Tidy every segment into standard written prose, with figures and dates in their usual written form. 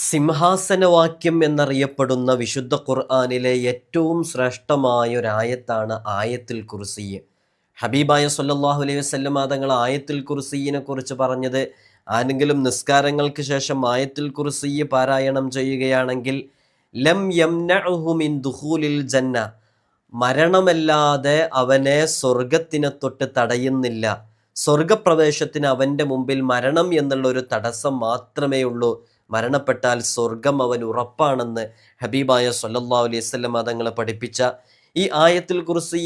സിംഹാസനവാക്യം എന്നറിയപ്പെടുന്ന വിശുദ്ധ ഖുർആനിലെ ഏറ്റവും ശ്രേഷ്ഠമായ ഒരായത്താണ് ആയത്തുൽ കുർസി. ഹബീബായ സല്ലല്ലാഹു അലൈഹി വസല്ലമ തങ്ങൾ ആയത്തുൽ കുർസിയെ കുറിച്ച് പറഞ്ഞത്, ആരെങ്കിലും നിസ്കാരങ്ങൾക്ക് ശേഷം ആയത്തുൽ കുർസി പാരായണം ചെയ്യുകയാണെങ്കിൽ ലം യംനഉഹു മിൻ ദുഖൂലിൽ ജന്ന, മരണമല്ലാതെ അവനെ സ്വർഗത്തിനെ തൊട്ട് തടയുന്നില്ല. സ്വർഗപ്രവേശത്തിന് അവൻ്റെ മുമ്പിൽ മരണം എന്നുള്ള ഒരു തടസ്സം മാത്രമേ ഉള്ളൂ. മരണപ്പെട്ടാൽ സ്വർഗം അവൻ ഉറപ്പാണെന്ന് ഹബീബായ സല്ലല്ലാഹു അലൈഹി വസല്ലം തങ്ങൾ പഠിപ്പിച്ച ഈ ആയത്തുൽ കുർസി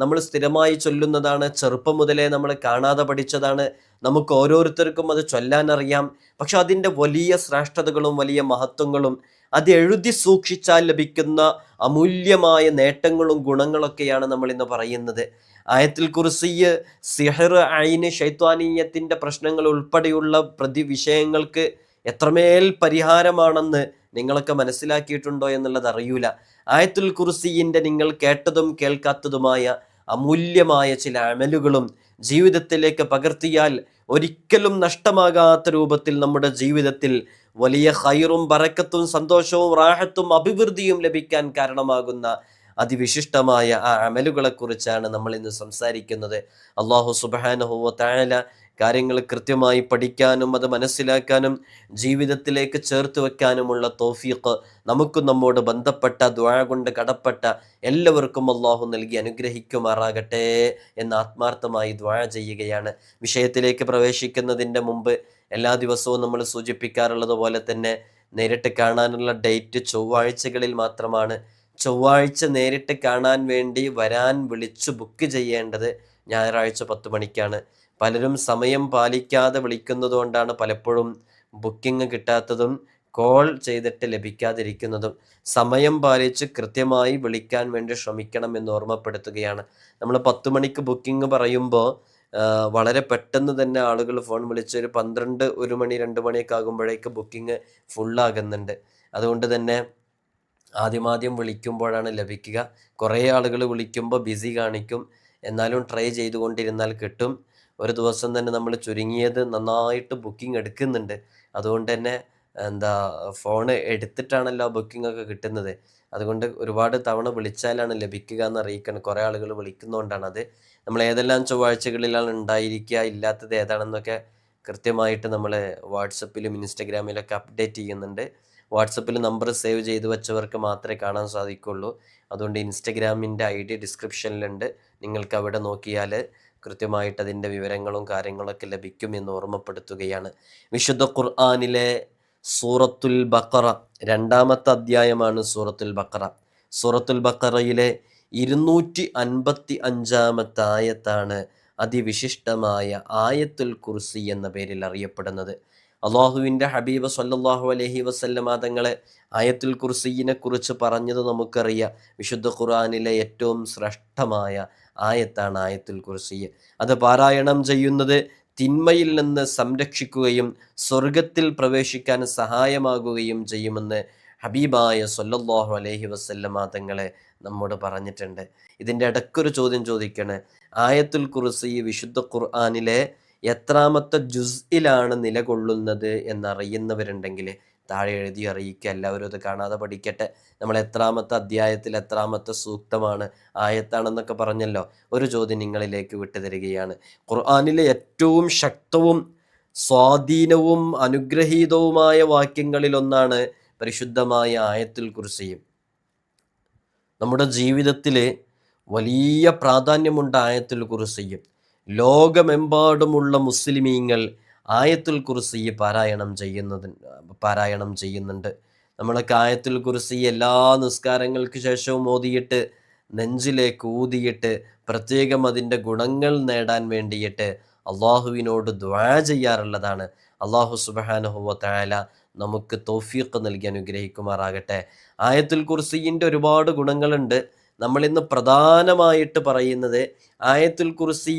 നമ്മൾ സ്ഥിരമായി ചൊല്ലുന്നതാണ്. ചെറുപ്പം മുതലേ നമ്മൾ കാണാതെ പഠിച്ചതാണ്. നമുക്ക് ഓരോരുത്തർക്കും അത് ചൊല്ലാൻ അറിയാം. പക്ഷെ അതിൻ്റെ വലിയ ശ്രേഷ്ഠതകളും വലിയ മഹത്വങ്ങളും, അത് എഴുതി സൂക്ഷിച്ചാൽ ലഭിക്കുന്ന അമൂല്യമായ നേട്ടങ്ങളും ഗുണങ്ങളൊക്കെയാണ് നമ്മൾ ഇന്ന് പറയുന്നത്. ആയത്തുൽ കുർസി സിഹർ, ഐന്, ശൈത്വാനീയത്തിൻ്റെ പ്രശ്നങ്ങൾ ഉൾപ്പെടെയുള്ള വിഷയങ്ങൾക്ക് എത്രമേൽ പരിഹാരമാണെന്ന് നിങ്ങളൊക്കെ മനസ്സിലാക്കിയിട്ടുണ്ടോ എന്നുള്ളത് അറിയൂല. ആയത്തുൽ കുർസിയിൻ്റെ നിങ്ങൾ കേട്ടതും കേൾക്കാത്തതുമായ അമൂല്യമായ ചില അമലുകളും ജീവിതത്തിലേക്ക് പകർത്തിയാൽ ഒരിക്കലും നഷ്ടമാകാത്ത രൂപത്തിൽ നമ്മുടെ ജീവിതത്തിൽ വലിയ ഖൈറും ബറക്കത്തും സന്തോഷവും റാഹത്തും അഭിവൃദ്ധിയും ലഭിക്കാൻ കാരണമാകുന്ന അതിവിശിഷ്ടമായ ആ അമലുകളെ കുറിച്ചാണ് നമ്മൾ ഇന്ന് സംസാരിക്കുന്നത്. അല്ലാഹു സുബ്ഹാനഹു വ തആല കാര്യങ്ങൾ കൃത്യമായി പഠിക്കാനും അത് മനസ്സിലാക്കാനും ജീവിതത്തിലേക്ക് ചേർത്ത് വെക്കാനുമുള്ള തൗഫീഖ് നമുക്കും നമ്മോട് ബന്ധപ്പെട്ട ദുആ കൊണ്ട് കടപ്പെട്ട എല്ലാവർക്കും അല്ലാഹു നൽകി അനുഗ്രഹിക്കുമാറാകട്ടെ എന്ന് ആത്മാർത്ഥമായി ദുആ ചെയ്യുകയാണ്. വിഷയത്തിലേക്ക് പ്രവേശിക്കുന്നതിൻ്റെ മുമ്പ് എല്ലാ ദിവസവും നമ്മൾ സൂചിപ്പിക്കാറുള്ളത് പോലെ തന്നെ നേരിട്ട് കാണാനുള്ള ഡേറ്റ് ചൊവ്വാഴ്ചകളിൽ മാത്രമാണ്. ചൊവ്വാഴ്ച നേരിട്ട് കാണാൻ വേണ്ടി വരാൻ വിളിച്ചു ബുക്ക് ചെയ്യേണ്ടത് ഞായറാഴ്ച 10 മണിക്കാണ്. പലരും സമയം പാലിക്കാതെ വിളിക്കുന്നതുകൊണ്ടാണ് പലപ്പോഴും ബുക്കിംഗ് കിട്ടാത്തതും കോൾ ചെയ്തിട്ട് ലഭിക്കാതിരിക്കുന്നതും. സമയം പാലിച്ച് കൃത്യമായി വിളിക്കാൻ വേണ്ടി ശ്രമിക്കണം എന്ന് ഓർമ്മപ്പെടുത്തുകയാണ്. നമ്മൾ 10 മണിക്ക് ബുക്കിംഗ് പറയുമ്പോൾ വളരെ പെട്ടെന്ന് തന്നെ ആളുകൾ ഫോൺ വിളിച്ച് ഒരു 12, 1 മണി, 2 മണിയൊക്കെ ആകുമ്പോഴേക്ക് ബുക്കിംഗ് ഫുള്ളാകുന്നുണ്ട്. അതുകൊണ്ട് തന്നെ ആദ്യം വിളിക്കുമ്പോഴാണ് ലഭിക്കുക. കുറേ ആളുകൾ വിളിക്കുമ്പോൾ ബിസി കാണിക്കും. എന്നാലും ട്രൈ ചെയ്തുകൊണ്ടിരുന്നാൽ കിട്ടും. ഒരു ദിവസം തന്നെ നമ്മൾ ചുരുങ്ങിയത് നന്നായിട്ട് ബുക്കിംഗ് എടുക്കുന്നുണ്ട്. അതുകൊണ്ട് തന്നെ ഫോണ് എടുത്തിട്ടാണല്ലോ ബുക്കിംഗ് ഒക്കെ കിട്ടുന്നത്. അതുകൊണ്ട് ഒരുപാട് തവണ വിളിച്ചാലാണ് ലഭിക്കുക എന്ന് അറിയിക്കണം. കുറേ ആളുകൾ വിളിക്കുന്നതുകൊണ്ടാണ്. അത് നമ്മൾ ഏതെല്ലാം ചൊവ്വാഴ്ചകളിലാണ് ഉണ്ടായിരിക്കുക, ഇല്ലാത്തത് ഏതാണെന്നൊക്കെ കൃത്യമായിട്ട് നമ്മൾ വാട്സപ്പിലും ഇൻസ്റ്റഗ്രാമിലൊക്കെ അപ്ഡേറ്റ് ചെയ്യുന്നുണ്ട്. വാട്സപ്പിൽ നമ്പർ സേവ് ചെയ്ത് വെച്ചവർക്ക് മാത്രമേ കാണാൻ സാധിക്കുള്ളൂ. അതുകൊണ്ട് ഇൻസ്റ്റഗ്രാമിൻ്റെ ID ഡിസ്ക്രിപ്ഷനിലുണ്ട്. നിങ്ങൾക്ക് അവിടെ നോക്കിയാൽ കൃത്യമായിട്ട് അതിൻ്റെ വിവരങ്ങളും കാര്യങ്ങളൊക്കെ ലഭിക്കും എന്ന് ഓർമ്മപ്പെടുത്തുകയാണ്. വിശുദ്ധ ഖുർആനിലെ സൂറത്തുൽ ബഖറ 2-ാമത്തെ അധ്യായമാണ് സൂറത്തുൽ ബഖറ. സൂറത്തുൽ ബഖറയിലെ 255-ാമത്തെ ആയത്താണ് അതിവിശിഷ്ടമായ ആയത്തുൽ കുർസി എന്ന പേരിൽ അറിയപ്പെടുന്നത്. അള്ളാഹുവിൻ്റെ ഹബീബ് സല്ലല്ലാഹു അലൈഹി വസല്ലമ തങ്ങളെ ആയത്തുൽ കുർസിയെ കുറിച്ച് പറഞ്ഞത് നമുക്കറിയാം. വിശുദ്ധ ഖുർആനിലെ ഏറ്റവും ശ്രേഷ്ഠമായ ആയത്താണ് ആയത്തുൽ കുർസി. അത് പാരായണം ചെയ്യുന്നത് തിന്മയിൽ നിന്ന് സംരക്ഷിക്കുകയും സ്വർഗത്തിൽ പ്രവേശിക്കാൻ സഹായമാകുകയും ചെയ്യുമെന്ന് ഹബീബായ സല്ലല്ലാഹു അലൈഹി വസല്ലമ തങ്ങളെ നമ്മോട് പറഞ്ഞിട്ടുണ്ട്. ഇതിൻ്റെ ഇടയ്ക്കൊരു ചോദ്യം ചോദിക്കണേ. ആയത്തുൽ കുർസി വിശുദ്ധ ഖുർആനിലെ എത്രാമത്തെ ജുസ്ഇലാണ് നിലകൊള്ളുന്നത് എന്നറിയുന്നവരുണ്ടെങ്കിൽ താഴെ എഴുതി അറിയിക്കുക. എല്ലാവരും അത് കാണാതെ പഠിക്കട്ടെ. നമ്മൾ എത്രാമത്തെ അധ്യായത്തിൽ എത്രാമത്തെ സൂക്തമാണ്, ആയത്താണെന്നൊക്കെ പറഞ്ഞല്ലോ. ഒരു ചോദ്യം നിങ്ങളിലേക്ക് വിട്ടുതരികയാണ്. ഖുർആനിലെ ഏറ്റവും ശക്തവും സ്വാധീനവും അനുഗ്രഹീതവുമായ വാക്യങ്ങളിലൊന്നാണ് പരിശുദ്ധമായ ആയത്തുൽ കുർസി. നമ്മുടെ ജീവിതത്തിൽ വലിയ പ്രാധാന്യമുണ്ട് ആയത്തുൽ കുർസി. ലോകമെമ്പാടുമുള്ള മുസ്ലിമീങ്ങൾ ആയത്തുൽ കുർസി പാരായണം ചെയ്യുന്നുണ്ട്. നമ്മളൊക്കെ ആയത്തുൽ കുർസി എല്ലാ നിസ്കാരങ്ങൾക്ക് ശേഷവും ഓതിയിട്ട് നെഞ്ചിലേക്ക് ഊതിയിട്ട് പ്രത്യേകം അതിൻ്റെ ഗുണങ്ങൾ നേടാൻ വേണ്ടിയിട്ട് അള്ളാഹുവിനോട് ദുആ ചെയ്യാറുള്ളതാണ്. അള്ളാഹു സുബ്ഹാനഹു വ തആല നമുക്ക് തൗഫീഖ് നൽകി അനുഗ്രഹിക്കുമാറാകട്ടെ. ആയത്തുൽ കുർസിൻ്റെ ഒരുപാട് ഗുണങ്ങളുണ്ട്. നമ്മളിന്ന് പ്രധാനമായിട്ട് പറയുന്നത് ആയത്തുൽ കുർസി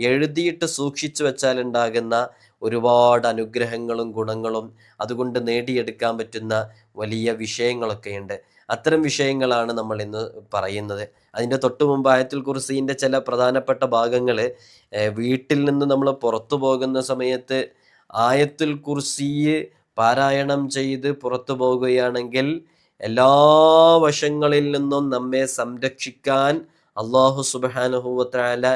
എഴുതിയിട്ട് സൂക്ഷിച്ചു വെച്ചാലുണ്ടാകുന്ന ഒരുപാട് അനുഗ്രഹങ്ങളും ഗുണങ്ങളും അതുകൊണ്ട് നേടിയെടുക്കാൻ പറ്റുന്ന വലിയ വിഷയങ്ങളൊക്കെയുണ്ട്. അത്തരം വിഷയങ്ങളാണ് നമ്മൾ ഇന്ന് പറയുന്നത്. അതിൻ്റെ തൊട്ട് മുമ്പ് ആയത്തുൽ കുർസിൻ്റെ ചില പ്രധാനപ്പെട്ട ഭാഗങ്ങൾ, വീട്ടിൽ നിന്ന് നമ്മൾ പുറത്തു പോകുന്ന സമയത്ത് ആയത്തുൽ കുർസി പാരായണം ചെയ്ത് പുറത്തു പോകുകയാണെങ്കിൽ എല്ലാ വശങ്ങളിൽ നിന്നും നമ്മെ സംരക്ഷിക്കാൻ അള്ളാഹു സുബ്ഹാനഹു വ തആല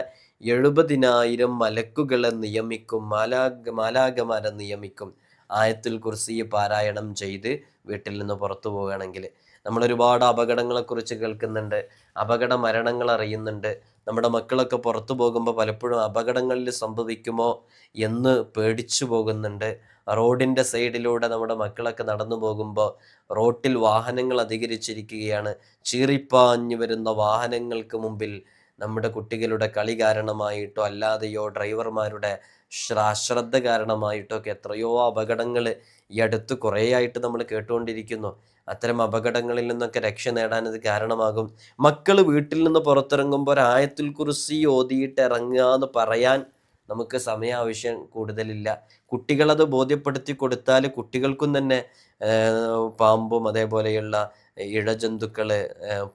70,000 മലക്കുകളെ നിയമിക്കും, മാലാഖമാരെ നിയമിക്കും. ആയത്തുൽ കുർസി പാരായണം ചെയ്ത് വീട്ടിൽ നിന്ന് പുറത്തു പോവുകയാണെങ്കിൽ. നമ്മൾ ഒരുപാട് അപകടങ്ങളെക്കുറിച്ച് കേൾക്കുന്നുണ്ട്, അപകട മരണങ്ങൾ അറിയുന്നുണ്ട്. നമ്മുടെ മക്കളൊക്കെ പുറത്തു പോകുമ്പോൾ പലപ്പോഴും അപകടങ്ങളിൽ സംഭവിക്കുമോ എന്ന് പേടിച്ചു പോകുന്നുണ്ട്. റോഡിൻ്റെ സൈഡിലൂടെ നമ്മുടെ മക്കളൊക്കെ നടന്നു പോകുമ്പോൾ റോട്ടിൽ വാഹനങ്ങൾ അധികരിച്ചിരിക്കുകയാണ്. ചീറിപ്പാഞ്ഞു വരുന്ന വാഹനങ്ങൾക്ക് മുമ്പിൽ നമ്മുടെ കുട്ടികളുടെ കളി കാരണമായിട്ടോ അല്ലാതെയോ ഡ്രൈവർമാരുടെ അശ്രദ്ധ കാരണമായിട്ടോ ഒക്കെ എത്രയോ അപകടങ്ങൾ ഈ അടുത്ത് കുറേയായിട്ട് നമ്മൾ കേട്ടുകൊണ്ടിരിക്കുന്നു. അത്തരം അപകടങ്ങളിൽ നിന്നൊക്കെ രക്ഷ നേടാൻ ഇത് കാരണമാകും. മക്കൾ വീട്ടിൽ നിന്ന് പുറത്തിറങ്ങുമ്പോൾ ആയത്തുൽ കുർസി ഓതിയിട്ട് ഇറങ്ങുക എന്ന് പറയാൻ നമുക്ക് സമയാവശ്യം കൂടുതലില്ല. കുട്ടികളത് ബോധ്യപ്പെടുത്തി കൊടുത്താൽ കുട്ടികൾക്കും തന്നെ പാമ്പും അതേപോലെയുള്ള ഇഴജന്തുക്കൾ,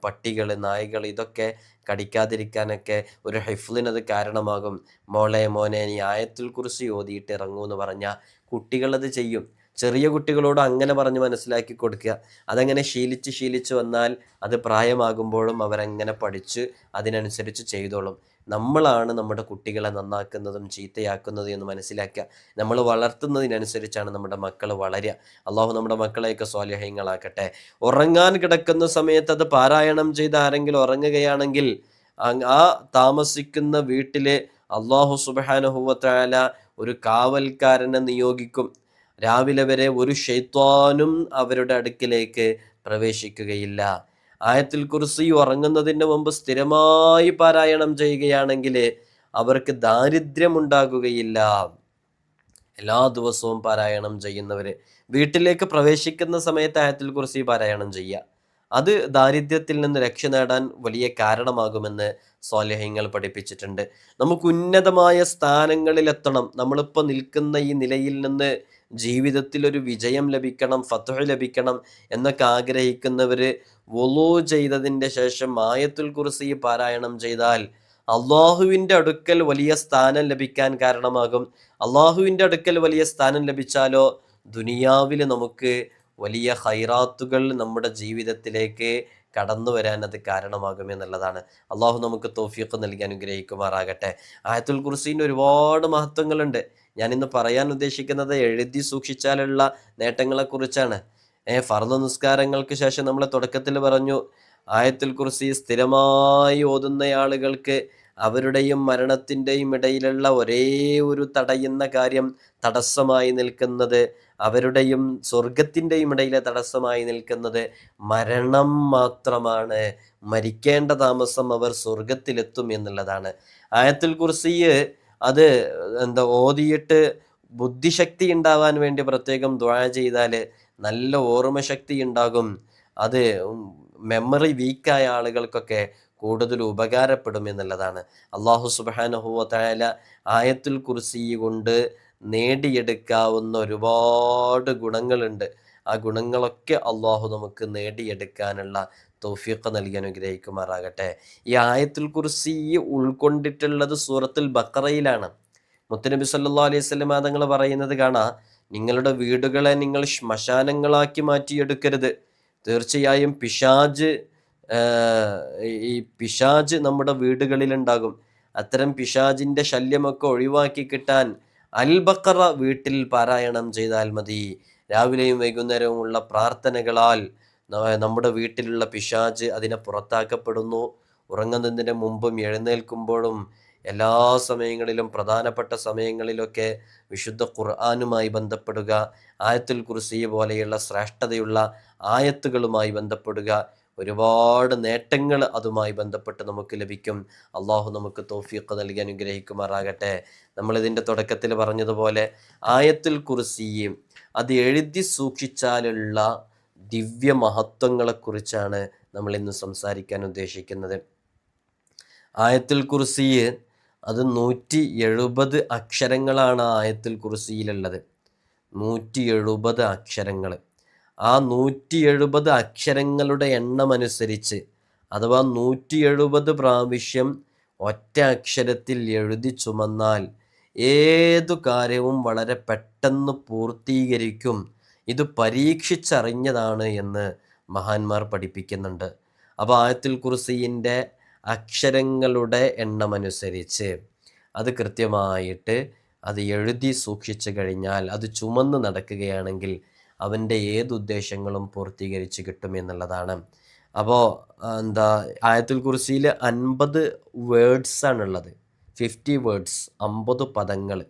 പട്ടികൾ, നായ്കൾ ഇതൊക്കെ കടിക്കാതിരിക്കാനൊക്കെ ഒരു ഹിഫ്ലിനത് കാരണമാകും. മോനെ നീ ആയത്തുൽ കുർസി ഓതിയിട്ട് ഇറങ്ങൂ എന്ന് പറഞ്ഞാൽ കുട്ടികളത് ചെയ്യും. ചെറിയ കുട്ടികളോട് അങ്ങനെ പറഞ്ഞ് മനസ്സിലാക്കി കൊടുക്കുക. അതങ്ങനെ ശീലിച്ച് വന്നാൽ അത് പ്രായമാകുമ്പോഴും അവരങ്ങനെ പഠിച്ച് അതിനനുസരിച്ച് ചെയ്തോളും. നമ്മളാണ് നമ്മുടെ കുട്ടികളെ നന്നാക്കുന്നതും ചീത്തയാക്കുന്നതും എന്ന് മനസ്സിലാക്കുക. നമ്മൾ വളർത്തുന്നതിനനുസരിച്ചാണ് നമ്മുടെ മക്കൾ വളരുക. അള്ളാഹു നമ്മുടെ മക്കളെയൊക്കെ സ്വാലിഹ്യങ്ങളാക്കട്ടെ. ഉറങ്ങാൻ കിടക്കുന്ന സമയത്ത് അത് പാരായണം ചെയ്ത് ആരെങ്കിലും ഉറങ്ങുകയാണെങ്കിൽ ആ താമസിക്കുന്ന വീട്ടിലെ അള്ളാഹു സുബ്ഹാനഹു വ തആല ഒരു കാവൽക്കാരനെ നിയോഗിക്കും. രാവിലെ വരെ ഒരു ശൈത്വാനും അവരുടെ അടുക്കിലേക്ക് പ്രവേശിക്കുകയില്ല. ആയത്തുൽ കുർസി ഉറങ്ങുന്നതിന് മുമ്പ് സ്ഥിരമായി പാരായണം ചെയ്യുകയാണെങ്കിൽ അവർക്ക് ദാരിദ്ര്യമുണ്ടാകുകയില്ല. എല്ലാ ദിവസവും പാരായണം ചെയ്യുന്നവർ വീട്ടിലേക്ക് പ്രവേശിക്കുന്ന സമയത്ത് ആയത്തുൽ കുർസി പാരായണം ചെയ്യുക. അത് ദാരിദ്ര്യത്തിൽ നിന്ന് രക്ഷ നേടാൻ വലിയ കാരണമാകുമെന്ന് സ്വാലിഹ്യങ്ങൾ പഠിപ്പിച്ചിട്ടുണ്ട്. നമുക്ക് ഉന്നതമായ സ്ഥാനങ്ങളിലെത്തണം. നമ്മളിപ്പോൾ നിൽക്കുന്ന ഈ നിലയിൽ നിന്ന് ജീവിതത്തിൽ ഒരു വിജയം ലഭിക്കണം, ഫത്ഹ് ലഭിക്കണം എന്നൊക്കെ ആഗ്രഹിക്കുന്നവർ വുളൂ ചെയ്തതിൻ്റെ ശേഷം ആയത്തുൽ കുർസി പാരായണം ചെയ്താൽ അള്ളാഹുവിൻ്റെ അടുക്കൽ വലിയ സ്ഥാനം ലഭിക്കാൻ കാരണമാകും. അള്ളാഹുവിൻ്റെ അടുക്കൽ വലിയ സ്ഥാനം ലഭിച്ചാലോ ദുനിയാവിൽ നമുക്ക് വലിയ ഹൈറാത്തുകൾ നമ്മുടെ ജീവിതത്തിലേക്ക് കടന്നു വരാൻ അത് കാരണമാകുമെന്നുള്ളതാണ്. അള്ളാഹു നമുക്ക് തൗഫീഖ് നൽകി അനുഗ്രഹിക്കുമാറാകട്ടെ. ആയത്തുൽ കുർസീൻ്റെ ഒരുപാട് മഹത്വങ്ങളുണ്ട്. ഞാനിന്ന് പറയാൻ ഉദ്ദേശിക്കുന്നത് എഴുതി സൂക്ഷിച്ചാലുള്ള നേട്ടങ്ങളെക്കുറിച്ചാണ്. ഫർദ് നിസ്കാരങ്ങൾക്ക് ശേഷം നമ്മൾ തുടക്കത്തിൽ പറഞ്ഞു, ആയത്തുൽ കുർസി സ്ഥിരമായി ഓതുന്ന ആളുകൾക്ക് അവരുടെയും മരണത്തിൻ്റെയും ഇടയിലുള്ള ഒരേ ഒരു തടയുന്ന കാര്യം തടസ്സമായി നിൽക്കുന്നത്, അവരുടെയും സ്വർഗത്തിൻ്റെയും ഇടയിലെ തടസ്സമായി നിൽക്കുന്നത് മരണം മാത്രമാണ്. മരിക്കേണ്ട താമസം അവർ സ്വർഗത്തിലെത്തും എന്നുള്ളതാണ്. ആയത്തുൽ കുർസി അത് ഓതിയിട്ട് ബുദ്ധിശക്തി ഉണ്ടാവാൻ വേണ്ടി പ്രത്യേകം ദുആ ചെയ്താൽ നല്ല ഓർമ്മശക്തി ഉണ്ടാകും. അത് മെമ്മറി വീക്കായ ആളുകൾക്കൊക്കെ കൂടുതൽ ഉപകാരപ്പെടും എന്നുള്ളതാണ്. അള്ളാഹു സുബ്ഹാനഹു വ തആല ആയത്തുൽ കുർസി കൊണ്ട് നേടിയെടുക്കാവുന്ന ഒരുപാട് ഗുണങ്ങളുണ്ട്. ആ ഗുണങ്ങളൊക്കെ അള്ളാഹു നമുക്ക് നേടിയെടുക്കാനുള്ള തൗഫീഖ് നൽകി അനുഗ്രഹിക്കുമാറാകട്ടെ. ഈ ആയത്തുൽ കുർസി ഉൾക്കൊണ്ടിട്ടുള്ളത് സൂറത്തുൽ ബഖറയിലാണ്. മുത്തുനബി സല്ലല്ലാഹു അലൈഹി വസല്ലം തങ്ങൾ പറയുന്നത് കാണാം, നിങ്ങളുടെ വീടുകളെ നിങ്ങൾ ശ്മശാനങ്ങളാക്കി മാറ്റിയെടുക്കരുത്. തീർച്ചയായും പിശാജ് നമ്മുടെ വീടുകളിലുണ്ടാകും. അത്തരം പിശാജിൻ്റെ ശല്യമൊക്കെ ഒഴിവാക്കി കിട്ടാൻ അൽ ബഖറ വീട്ടിൽ പാരായണം ചെയ്താൽ മതി. രാവിലെയും വൈകുന്നേരവുമുള്ള പ്രാർത്ഥനകളാൽ നമ്മുടെ വീട്ടിലുള്ള പിശാജ് അതിനെ പുറത്താക്കപ്പെടുന്നു. ഉറങ്ങുന്നതിന് മുമ്പും എഴുന്നേൽക്കുമ്പോഴും എല്ലാ സമയങ്ങളിലും പ്രധാനപ്പെട്ട സമയങ്ങളിലൊക്കെ വിശുദ്ധ ഖുർആനുമായി ബന്ധപ്പെടുക, ആയത്തുൽ കുർസി പോലെയുള്ള ശ്രേഷ്ഠതയുള്ള ആയത്തുകളുമായി ബന്ധപ്പെടുക. ഒരുപാട് നേട്ടങ്ങൾ അതുമായി ബന്ധപ്പെട്ട് നമുക്ക് ലഭിക്കും. അള്ളാഹു നമുക്ക് തൗഫീഖ് നൽകി അനുഗ്രഹിക്കുമാറാകട്ടെ. നമ്മളിതിൻ്റെ തുടക്കത്തിൽ പറഞ്ഞതുപോലെ ആയത്തുൽ കുർസി അത് എഴുതി സൂക്ഷിച്ചാലുള്ള ദിവ്യ മഹത്വങ്ങളെക്കുറിച്ചാണ് നമ്മൾ ഇന്ന് സംസാരിക്കാൻ ഉദ്ദേശിക്കുന്നത്. ആയത്തുൽ കുർസി അത് 170 അക്ഷരങ്ങളാണ് ആയത്തുൽ കുർസിയിലുള്ളത്. 170 അക്ഷരങ്ങൾ. ആ 170 അക്ഷരങ്ങളുടെ എണ്ണമനുസരിച്ച് അഥവാ 170 പ്രാവശ്യം ഒറ്റ അക്ഷരത്തിൽ എഴുതി ചുമന്നാൽ ഏതു കാര്യവും വളരെ പെട്ടെന്ന് പൂർത്തീകരിക്കും ഇത് പരീക്ഷിച്ചറിഞ്ഞതാണ് എന്ന് മഹാന്മാർ പഠിപ്പിക്കുന്നുണ്ട്. അപ്പോൾ ആയത്തുൽ കുർസിയിൻ്റെ അക്ഷരങ്ങളുടെ എണ്ണമനുസരിച്ച് അത് കൃത്യമായിട്ട് അത് എഴുതി സൂക്ഷിച്ചു കഴിഞ്ഞാൽ, അത് ചുമന്ന് നടക്കുകയാണെങ്കിൽ അവൻ്റെ ഏതുദ്ദേശങ്ങളും പൂർത്തീകരിച്ച് കിട്ടുമെന്നുള്ളതാണ്. അപ്പോൾ ആയത്തുൽ കുർസിയിൽ 50 വേർഡ്സാണുള്ളത്. 50 വേർഡ്സ്, 50 പദങ്ങൾ.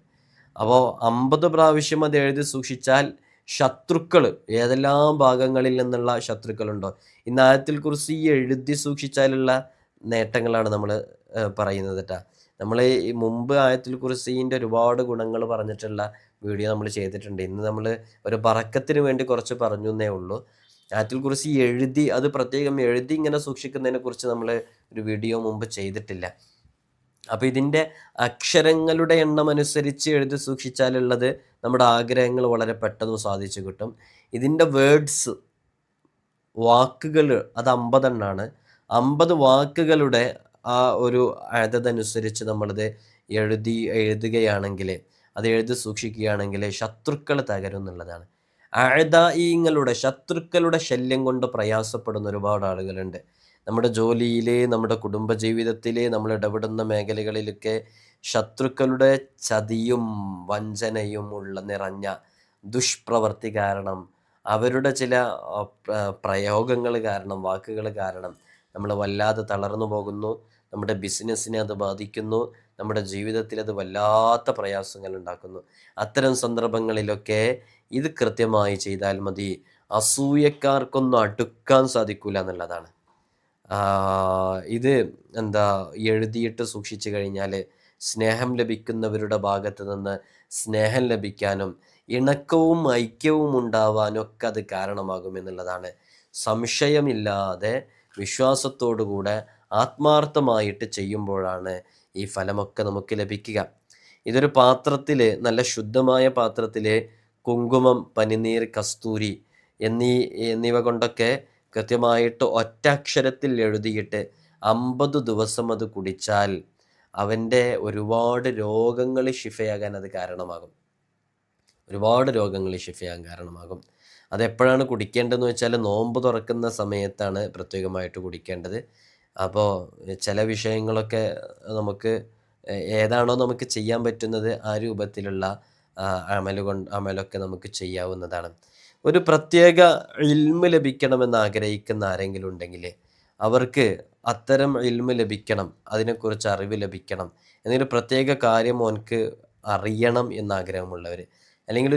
അപ്പോൾ 50 പ്രാവശ്യം അത് എഴുതി സൂക്ഷിച്ചാൽ ശത്രുക്കൾ, ഏതെല്ലാം ഭാഗങ്ങളിൽ നിന്നുള്ള ശത്രുക്കളുണ്ടോ, ഇന്ന് ആയത്തുൽ കുർസി എഴുതി സൂക്ഷിച്ചാലുള്ള നേട്ടങ്ങളാണ് നമ്മൾ പറയുന്നത് കേട്ടോ. നമ്മൾ ഈ മുമ്പ് ആയത്തുൽ കുർസീൻ്റെ ഒരുപാട് ഗുണങ്ങൾ പറഞ്ഞിട്ടുള്ള വീഡിയോ നമ്മൾ ചെയ്തിട്ടുണ്ട്. ഇന്ന് നമ്മൾ ഒരു ബറക്കത്തിന് വേണ്ടി കുറച്ച് പറഞ്ഞു എന്നേ ഉള്ളൂ. ആയത്തുൽ കുർസി എഴുതി, അത് പ്രത്യേകം എഴുതി ഇങ്ങനെ സൂക്ഷിക്കുന്നതിനെ കുറിച്ച് നമ്മൾ ഒരു വീഡിയോ മുമ്പ് ചെയ്തിട്ടില്ല. അപ്പോൾ ഇതിൻ്റെ അക്ഷരങ്ങളുടെ എണ്ണം അനുസരിച്ച് എഴുതി സൂക്ഷിച്ചാലുള്ളത് നമ്മുടെ ആഗ്രഹങ്ങൾ വളരെ പെട്ടെന്ന് സാധിച്ചു കിട്ടും. ഇതിൻ്റെ വേർഡ്സ്, വാക്കുകൾ, അത് 50 എണ്ണമാണ്. 50 വാക്കുകളുടെ ആ ഒരു അതനുസരിച്ച് നമ്മളത് എഴുതുകയാണെങ്കിൽ, അത് എഴുതി സൂക്ഷിക്കുകയാണെങ്കിൽ ശത്രുക്കൾ തകരും എന്നുള്ളതാണ്. അഅദാഇങ്ങളുടെ, ശത്രുക്കളുടെ ശല്യം കൊണ്ട് പ്രയാസപ്പെടുന്ന ഒരുപാട് ആളുകളുണ്ട്. നമ്മുടെ ജോലിയിൽ, നമ്മുടെ കുടുംബജീവിതത്തിൽ, നമ്മൾ ഇടപെടുന്ന മേഖലകളിലൊക്കെ ശത്രുക്കളുടെ ചതിയും വഞ്ചനയും നിറഞ്ഞ ദുഷ്പ്രവർത്തി കാരണം, അവരുടെ ചില പ്രയോഗങ്ങൾ കാരണം, വാക്കുകൾ കാരണം നമ്മൾ വല്ലാതെ തളർന്നു പോകുന്നു. നമ്മുടെ ബിസിനസ്സിനെ അത് ബാധിക്കുന്നു. നമ്മുടെ ജീവിതത്തിൽ അത് വല്ലാത്ത പ്രയാസങ്ങൾ ഉണ്ടാക്കുന്നു. അത്തരം സന്ദർഭങ്ങളിലൊക്കെ ഇത് കൃത്യമായി ചെയ്താൽ മതി. അസൂയക്കാർക്കൊന്നും അടുക്കാൻ സാധിക്കില്ല എന്നുള്ളതാണ്. ഇത് എഴുതിയിട്ട് സൂക്ഷിച്ചു കഴിഞ്ഞാൽ സ്നേഹം ലഭിക്കുന്നവരുടെ ഭാഗത്ത് നിന്ന് സ്നേഹം ലഭിക്കാനും ഇണക്കവും ഐക്യവും ഉണ്ടാവാനൊക്കെ അത് കാരണമാകുമെന്നുള്ളതാണ്. സംശയമില്ലാതെ വിശ്വാസത്തോടുകൂടെ ആത്മാർത്ഥമായിട്ട് ചെയ്യുമ്പോഴാണ് ഈ ഫലമൊക്കെ നമുക്ക് ലഭിക്കുക. ഇതൊരു പാത്രത്തിൽ, നല്ല ശുദ്ധമായ പാത്രത്തിൽ കുങ്കുമം, പനിനീർ, കസ്തൂരി എന്നിവ കൊണ്ടൊക്കെ കൃത്യമായിട്ട് ഒറ്റ അക്ഷരത്തിൽ എഴുതിയിട്ട് 50 ദിവസം അത് കുടിച്ചാൽ അവൻ്റെ ഒരുപാട് രോഗങ്ങൾ ശിഫയാകാൻ അത് കാരണമാകും. ഒരുപാട് രോഗങ്ങൾ ശിഫയാകാൻ കാരണമാകും. അതെപ്പോഴാണ് കുടിക്കേണ്ടതെന്ന് വെച്ചാൽ നോമ്പ് തുറക്കുന്ന സമയത്താണ് പ്രത്യേകമായിട്ട് കുടിക്കേണ്ടത്. അപ്പോൾ ചില വിഷയങ്ങളൊക്കെ നമുക്ക് ഏതാണോ നമുക്ക് ചെയ്യാൻ പറ്റുന്നത് ആ രൂപത്തിലുള്ള അമലൊക്കെ നമുക്ക് ചെയ്യാവുന്നതാണ്. ഒരു പ്രത്യേക ഇൽമ് ലഭിക്കണമെന്ന് ആഗ്രഹിക്കുന്ന ആരെങ്കിലും ഉണ്ടെങ്കിൽ അവർക്ക് അത്തരം ഇൽമ് ലഭിക്കണം, അതിനെക്കുറിച്ച് അറിവ് ലഭിക്കണം, എന്നൊരു പ്രത്യേക കാര്യം ഓനക്ക് അറിയണം എന്നാഗ്രഹമുള്ളവർ, അല്ലെങ്കിൽ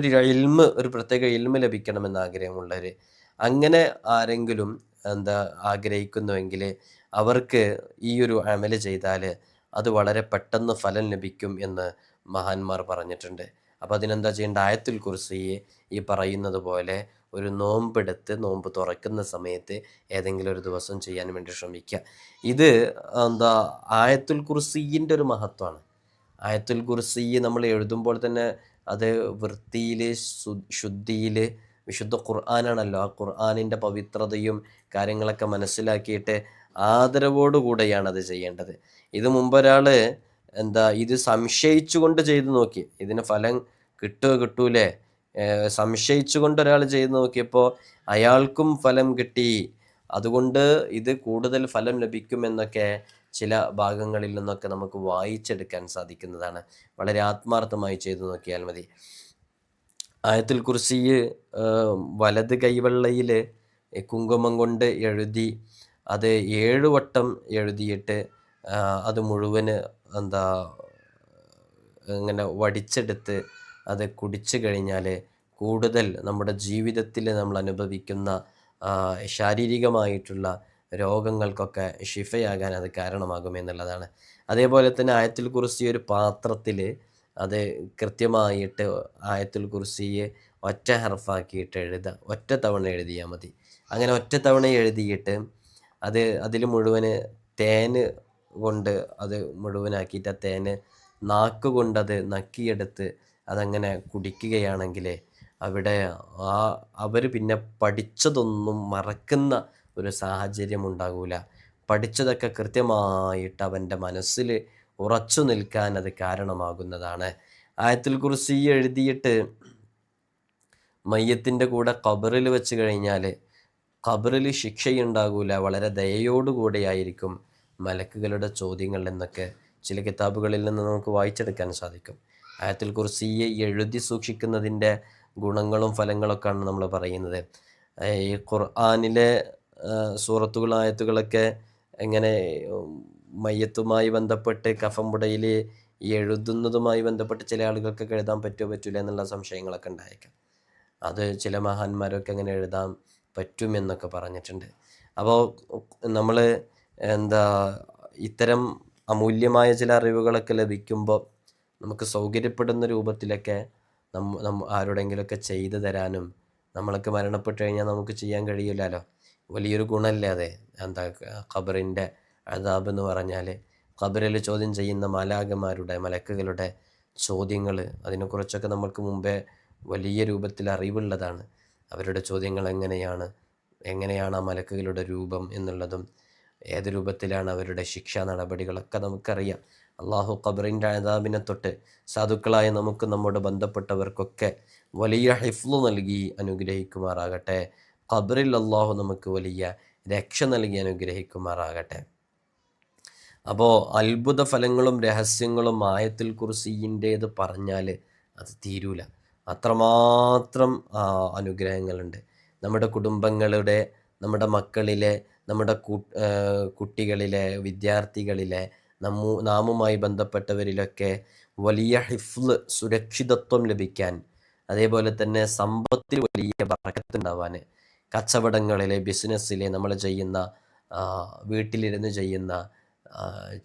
ഒരു പ്രത്യേക ഇൽമ് ലഭിക്കണമെന്ന് ആഗ്രഹമുള്ളവർ, അങ്ങനെ ആരെങ്കിലും ആഗ്രഹിക്കുന്നുവെങ്കിൽ അവർക്ക് ഈ ഒരു അമല് ചെയ്താൽ അത് വളരെ പെട്ടെന്ന് ഫലം ലഭിക്കും എന്ന് മഹാന്മാർ പറഞ്ഞിട്ടുണ്ട്. അപ്പോൾ അതിനെന്താ ചെയ്യേണ്ട? ആയത്തുൽ കുർസി ഈ പറയുന്നത് പോലെ ഒരു നോമ്പെടുത്ത് നോമ്പ് തുറക്കുന്ന സമയത്ത് ഏതെങ്കിലും ഒരു ദിവസം ചെയ്യാൻ വേണ്ടി ശ്രമിക്കുക. ഇത് ആയത്തുൽ കുർസിൻ്റെ ഒരു മഹത്വമാണ്. ആയത്തുൽ കുർസി നമ്മൾ എഴുതുമ്പോൾ തന്നെ അത് വൃത്തിയിൽ, ശുദ്ധിയിൽ, വിശുദ്ധ ഖുർആനാണല്ലോ, ആ ഖുർആനിൻ്റെ പവിത്രതയും കാര്യങ്ങളൊക്കെ മനസ്സിലാക്കിയിട്ട് ആദരവോടുകൂടെയാണ് അത് ചെയ്യേണ്ടത്. ഇത് മുമ്പൊരാൾ ഇത് സംശയിച്ചുകൊണ്ട് ചെയ്തു നോക്കി, ഇതിന് ഫലം കിട്ടൂലേ, സംശയിച്ചുകൊണ്ട് ഒരാൾ ചെയ്തു നോക്കിയപ്പോൾ അയാൾക്കും ഫലം കിട്ടി. അതുകൊണ്ട് ഇത് കൂടുതൽ ഫലം ലഭിക്കുമെന്നൊക്കെ ചില ഭാഗങ്ങളിൽ നിന്നൊക്കെ നമുക്ക് വായിച്ചെടുക്കാൻ സാധിക്കുന്നതാണ്. വളരെ ആത്മാർത്ഥമായി ചെയ്തു നോക്കിയാൽ മതി. ആയത്തുൽ കുർസി വലത് കൈവെള്ളയിൽ കുങ്കുമം കൊണ്ട് എഴുതി അത് 7 വട്ടം എഴുതിയിട്ട് അത് മുഴുവന് ഇങ്ങനെ വടിച്ചെടുത്ത് അത് കുടിച്ചു കഴിഞ്ഞാൽ കൂടുതൽ നമ്മുടെ ജീവിതത്തിൽ നമ്മൾ അനുഭവിക്കുന്ന ശാരീരികമായിട്ടുള്ള രോഗങ്ങൾക്കൊക്കെ ഷിഫയാകാൻ അത് കാരണമാകുമെന്നുള്ളതാണ്. അതേപോലെ തന്നെ ആയത്തുൽ കുർസി ഒരു പാത്രത്തിൽ അത് കൃത്യമായിട്ട് ആയത്തുൽ കുർസിയെ ഒറ്റ ഹർഫാക്കിയിട്ട് എഴുതുക. ഒറ്റ തവണ എഴുതിയാൽ മതി. അങ്ങനെ ഒറ്റ തവണ എഴുതിയിട്ട് അതിൽ മുഴുവന് തേന് കൊണ്ട് അത് മുഴുവനാക്കിയിട്ട് ആ തേന് നാക്ക് കൊണ്ടത് നക്കിയെടുത്ത് അതങ്ങനെ കുടിക്കുകയാണെങ്കിൽ അവിടെ അവർ പിന്നെ പഠിച്ചതൊന്നും മറക്കുന്ന ഒരു സാഹചര്യം ഉണ്ടാകില്ല. പഠിച്ചതൊക്കെ കൃത്യമായിട്ട് അവൻ്റെ മനസ്സിൽ ഉറച്ചു നിൽക്കാൻ അത് കാരണമാകുന്നതാണ്. ആയത്തുൽ കുർസി എഴുതിയിട്ട് മയ്യത്തിൻ്റെ കൂടെ ഖബറിൽ വെച്ച് കഴിഞ്ഞാൽ ഖബറിൽ ശിക്ഷയുണ്ടാകൂല, വളരെ ദയയോടുകൂടെയായിരിക്കും മലക്കുകളുടെ ചോദ്യങ്ങൾ എന്നൊക്കെ ചില കിതാബുകളിൽ നിന്ന് നമുക്ക് വായിച്ചെടുക്കാൻ സാധിക്കും. ആയത്തുൽ കുർസിയെ എഴുതി സൂക്ഷിക്കുന്നതിൻ്റെ ഗുണങ്ങളും ഫലങ്ങളൊക്കെയാണ് നമ്മൾ പറയുന്നത്. ഈ ഖുർആനിലെ സൂറത്തുകൾ ആയത്തുകളൊക്കെ എങ്ങനെ മയ്യത്തുമായി ബന്ധപ്പെട്ട് കഫംപുടയിൽ എഴുതുന്നതുമായി ബന്ധപ്പെട്ട് ചില ആളുകൾക്കൊക്കെ എഴുതാൻ പറ്റുമോ പറ്റില്ല എന്നുള്ള സംശയങ്ങളൊക്കെ ഉണ്ടായേക്കാം. അത് ചില മഹാന്മാരൊക്കെ അങ്ങനെ എഴുതാൻ പറ്റുമെന്നൊക്കെ പറഞ്ഞിട്ടുണ്ട്. അപ്പോൾ നമ്മൾ എന്താ ഇത്തരം അമൂല്യമായ ചില അറിവുകളൊക്കെ ലഭിക്കുമ്പോൾ നമുക്ക് സൗകര്യപ്പെടുന്ന രൂപത്തിലൊക്കെ ആരോടെങ്കിലുമൊക്കെ ചെയ്തു തരാനും, നമ്മളൊക്കെ മരണപ്പെട്ട് കഴിഞ്ഞാൽ നമുക്ക് ചെയ്യാൻ കഴിയില്ലല്ലോ. വലിയൊരു ഗുണമല്ലേ അത്? എന്താ ഖബറിൻ്റെ അദാബ് എന്ന് പറഞ്ഞാൽ ഖബറിൽ ചോദ്യം ചെയ്യുന്ന മാലാഖമാരുടെ മലക്കുകളുടെ ചോദ്യങ്ങൾ, അതിനെക്കുറിച്ചൊക്കെ നമ്മൾക്ക് മുമ്പേ വലിയ രൂപത്തിൽ അറിവുള്ളതാണ്. അവരുടെ ചോദ്യങ്ങൾ എങ്ങനെയാണ് ആ മലക്കുകളുടെ രൂപം എന്നുള്ളതും ഏത് രൂപത്തിലാണ് അവരുടെ ശിക്ഷാ നടപടികളൊക്കെ നമുക്കറിയാം. അള്ളാഹു ഖബറിൻ്റെ അദാബിനെ തൊട്ട് സാധുക്കളായ നമുക്ക് നമ്മോട് ബന്ധപ്പെട്ടവർക്കൊക്കെ വലിയ ഹിഫ്ള് നൽകി അനുഗ്രഹിക്കുമാറാകട്ടെ. ഖബറിൽ അള്ളാഹു നമുക്ക് വലിയ രക്ഷ നൽകി അനുഗ്രഹിക്കുമാറാകട്ടെ. അപ്പോൾ അത്ഭുത ഫലങ്ങളും രഹസ്യങ്ങളും ആയത്തുൽ കുർസിയിൻ്റേത് പറഞ്ഞാൽ അത് തീരൂല. അത്രമാത്രം അനുഗ്രഹങ്ങളുണ്ട്. നമ്മുടെ കുടുംബങ്ങളുടെ, നമ്മുടെ മക്കളിലെ, നമ്മുടെ കുട്ടികളിലെ, വിദ്യാർത്ഥികളിലെ, നാമുമായി ബന്ധപ്പെട്ടവരിലൊക്കെ വലിയ ഹിഫ്ള്, സുരക്ഷിതത്വം ലഭിക്കാൻ, അതേപോലെ തന്നെ സമ്പത്തിൽ വലിയ ബറക്കത്തുണ്ടാവാൻ, കച്ചവടങ്ങളിലെ, ബിസിനസ്സിലെ, നമ്മൾ ചെയ്യുന്ന വീട്ടിലിരുന്ന് ചെയ്യുന്ന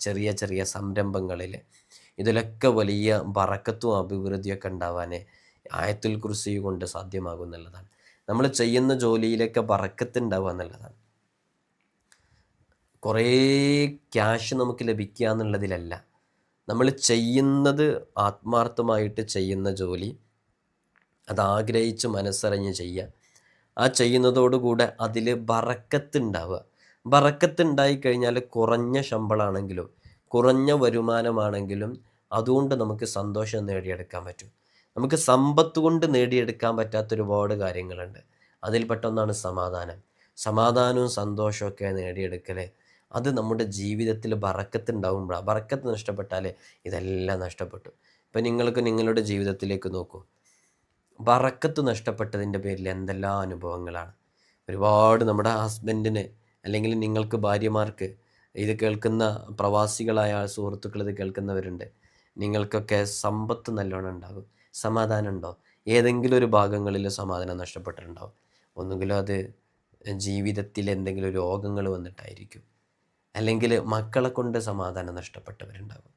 ചെറിയ ചെറിയ സംരംഭങ്ങളിൽ, ഇതിലൊക്കെ വലിയ ബറക്കത്തും അഭിവൃദ്ധിയൊക്കെ ഉണ്ടാവാൻ ആയത്തുൽ കുർസി കൊണ്ട് സാധ്യമാകും എന്നുള്ളതാണ്. നമ്മൾ ചെയ്യുന്ന ജോലിയിലൊക്കെ ബറക്കത്ത് ഉണ്ടാവുക എന്നുള്ളതാണ്. കുറേ ക്യാഷ് നമുക്ക് ലഭിക്കുക എന്നുള്ളതിലല്ല, നമ്മൾ ചെയ്യുന്നത് ആത്മാർത്ഥമായിട്ട് ചെയ്യുന്ന ജോലി അതാഗ്രഹിച്ച് മനസ്സറിഞ്ഞ് ചെയ്യുക. ആ ചെയ്യുന്നതോടുകൂടെ അതിൽ ബറക്കത്ത് ഉണ്ടാവുക. ബറക്കത്ത് ഉണ്ടായിക്കഴിഞ്ഞാൽ കുറഞ്ഞ ശമ്പളമാണെങ്കിലും കുറഞ്ഞ വരുമാനമാണെങ്കിലും അതുകൊണ്ട് നമുക്ക് സന്തോഷം നേടിയെടുക്കാൻ പറ്റും. നമുക്ക് സമ്പത്ത് കൊണ്ട് നേടിയെടുക്കാൻ പറ്റാത്ത ഒരുപാട് കാര്യങ്ങളുണ്ട്. അതിൽപ്പെട്ട ഒന്നാണ് സമാധാനം. സമാധാനവും സന്തോഷമൊക്കെ നേടിയെടുക്കൽ, അത് നമ്മുടെ ജീവിതത്തിൽ ബറക്കത്ത് ഉണ്ടാകുമ്പോഴാണ്. ബറക്കത്ത് നഷ്ടപ്പെട്ടാൽ ഇതെല്ലാം നഷ്ടപ്പെട്ടു. ഇപ്പം നിങ്ങൾക്ക് നിങ്ങളുടെ ജീവിതത്തിലേക്ക് നോക്കൂ. ബറക്കത്ത് നഷ്ടപ്പെട്ടതിൻ്റെ പേരിൽ എന്തെല്ലാം അനുഭവങ്ങളാണ്. ഒരുപാട് നമ്മുടെ ഹസ്ബൻഡിന് അല്ലെങ്കിൽ നിങ്ങൾക്ക് ഭാര്യമാർക്ക്, ഇത് കേൾക്കുന്ന പ്രവാസികളായ സുഹൃത്തുക്കൾ ഇത് കേൾക്കുന്നവരുണ്ട്, നിങ്ങൾക്കൊക്കെ സമ്പത്ത് നല്ലോണം ഉണ്ടാകും. സമാധാനം ഉണ്ടോ? ഏതെങ്കിലും ഒരു ഭാഗങ്ങളിൽ സമാധാനം നഷ്ടപ്പെട്ടിട്ടുണ്ടാവും. ഒന്നുകിലും അത് ജീവിതത്തിൽ എന്തെങ്കിലും രോഗങ്ങൾ വന്നിട്ടായിരിക്കും, അല്ലെങ്കിൽ മക്കളെ കൊണ്ട് സമാധാനം നഷ്ടപ്പെട്ടവരുണ്ടാകും.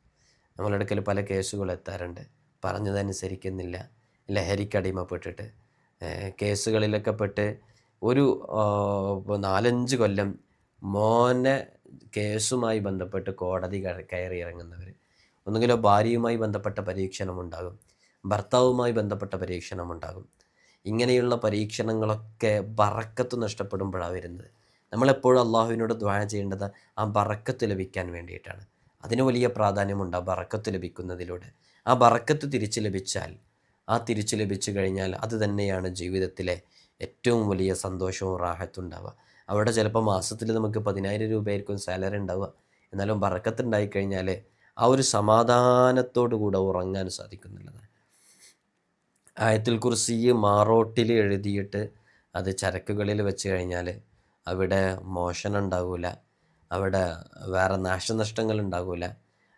നമ്മളുടെ അടുക്കൽ പല കേസുകൾ എത്താറുണ്ട്. പറഞ്ഞതനുസരിക്കുന്നില്ല, ലഹരിക്കടിമപ്പെട്ടിട്ട് കേസുകളിലൊക്കെ പെട്ട് ഒരു 4-5 കൊല്ലം മോനെ കേസുമായി ബന്ധപ്പെട്ട് കോടതി കയറി ഇറങ്ങുന്നവർ. ഒന്നുകിലോ ഭാര്യയുമായി ബന്ധപ്പെട്ട പരീക്ഷണമുണ്ടാകും, ഭർത്താവുമായി ബന്ധപ്പെട്ട പരീക്ഷണമുണ്ടാകും. ഇങ്ങനെയുള്ള പരീക്ഷണങ്ങളൊക്കെ ബറക്കത്ത് നഷ്ടപ്പെടുമ്പോഴാണ് വരുന്നത്. നമ്മളെപ്പോഴും അള്ളാഹുവിനോട് ദുആ ചെയ്യേണ്ടത് ആ ബറക്കത്ത് ലഭിക്കാൻ വേണ്ടിയിട്ടാണ്. അതിന് വലിയ പ്രാധാന്യമുണ്ട് ആ ബറക്കത്ത് ലഭിക്കുന്നതിലൂടെ. ആ ബറക്കത്ത് തിരിച്ചു ലഭിച്ചാൽ, ആ തിരിച്ചു ലഭിച്ചു കഴിഞ്ഞാൽ അത് തന്നെയാണ് ജീവിതത്തിലെ ഏറ്റവും വലിയ സന്തോഷവും റാഹത്തും ഉണ്ടാവുക. അവിടെ ചിലപ്പോൾ മാസത്തിൽ നമുക്ക് 10,000 രൂപയായിരിക്കും സാലറി ഉണ്ടാവുക. എന്നാലും ബറക്കത്ത് ഉണ്ടായിക്കഴിഞ്ഞാൽ ആ ഒരു സമാധാനത്തോടു കൂടെ ഉറങ്ങാൻ സാധിക്കുന്നുള്ളതാണ്. ആയത്തുൽ കുർസി മാറോട്ടിൽ എഴുതിയിട്ട് അത് ചരക്കുകളിൽ വെച്ച് കഴിഞ്ഞാൽ അവിടെ മോഷണം ഉണ്ടാകില്ല, അവിടെ വേറെ നാശനഷ്ടങ്ങൾ ഉണ്ടാകില്ല,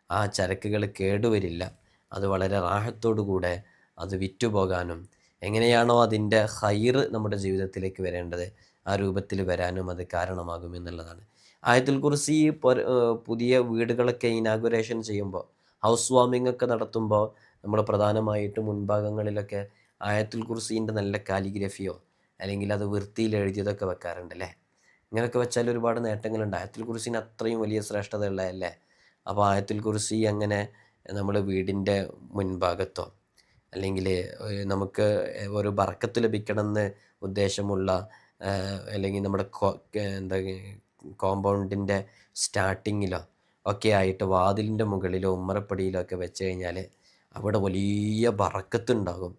ആ ചരക്കുകൾ കേടുവരില്ല. അത് വളരെ റാഹത്തോടു കൂടെ അത് വിറ്റുപോകാനും എങ്ങനെയാണോ അതിൻ്റെ ഖൈർ നമ്മുടെ ജീവിതത്തിലേക്ക് വരേണ്ടത് ആ രൂപത്തിൽ വരാനും അത് കാരണമാകും എന്നുള്ളതാണ്. ആയത്തുൽ കുർസി പുതിയ വീടുകളൊക്കെ ഇനാഗുറേഷൻ ചെയ്യുമ്പോൾ, ഹൗസ് വാമിംഗ് ഒക്കെ നടത്തുമ്പോൾ നമ്മൾ പ്രധാനമായിട്ടും മുൻഭാഗങ്ങളിലൊക്കെ ആയത്തുൽ കുർസീൻ്റെ നല്ല കാലിഗ്രഫിയോ അല്ലെങ്കിൽ അത് വൃത്തിയിൽ എഴുതിയതൊക്കെ വെക്കാറുണ്ട് അല്ലേ. ഇങ്ങനെയൊക്കെ വെച്ചാൽ ഒരുപാട് നേട്ടങ്ങളുണ്ട്. ആയത്തുൽ കുർസീന് അത്രയും വലിയ ശ്രേഷ്ഠത ഉള്ളതല്ലേ. അപ്പോൾ ആയത്തുൽ കുർസി അങ്ങനെ നമ്മൾ വീടിൻ്റെ മുൻഭാഗത്തോ അല്ലെങ്കിൽ നമുക്ക് ഒരു ബറക്കത്ത് ലഭിക്കണമെന്ന് ഉദ്ദേശമുള്ള അല്ലെങ്കിൽ നമ്മുടെ കോമ്പൗണ്ടിൻ്റെ സ്റ്റാർട്ടിങ്ങിലോ ഒക്കെ ആയിട്ട് വാതിലിൻ്റെ മുകളിലോ ഉമ്മറപ്പടിയിലോ ഒക്കെ വെച്ച് കഴിഞ്ഞാൽ അവിടെ വലിയ ബറക്കത്ത് ഉണ്ടാകും.